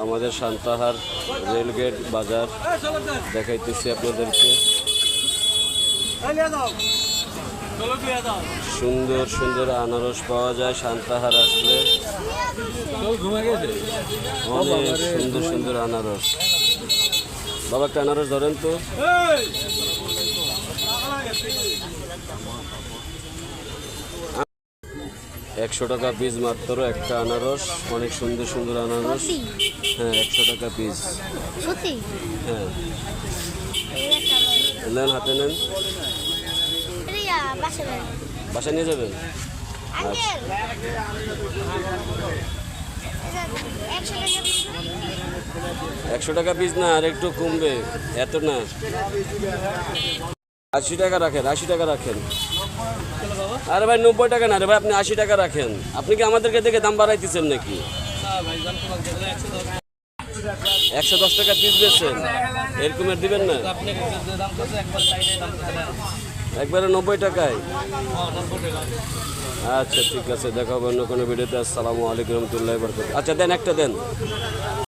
আমাদের সান্তাহার রেলগেট বাজার দেখাইতেছি আপনাদেরকে। সুন্দর সুন্দর আনারস পাওয়া যায় সান্তাহার আসলে, অনেক সুন্দর সুন্দর আনারস। বাবা একটা আনারস ধরেন তো। 100 টাকা পিস মাত্র একটা আনারস, অনেক সুন্দর সুন্দর আনারস। হ্যাঁ 100 টাকা পিস। হ্যাঁ নেন, হাতে নেন, বাসা নিয়ে যাবেন। আচ্ছা 100 টাকা পিস না, আর একটু কমবে, এত না। 80 টাকা রাখেন, 80 টাকা রাখেন। আরে ভাই 90 টাকা না রে ভাই, আপনি 80 টাকা রাখেন। আপনি কি আমাদেরকে দেখে দাম বাড়াইতেছেন নাকি? 110 টাকা পিস বেচছেন, এরকমের দিবেন না? একবারে 90 টাকায়। আচ্ছা ঠিক আছে, দেখা হবে অন্য কোনো ভিডিওতে। আসসালামু আলাইকুম রহমতুল্লাহি ওয়া বারাকাতুহু। আচ্ছা দেন, একটা দেন।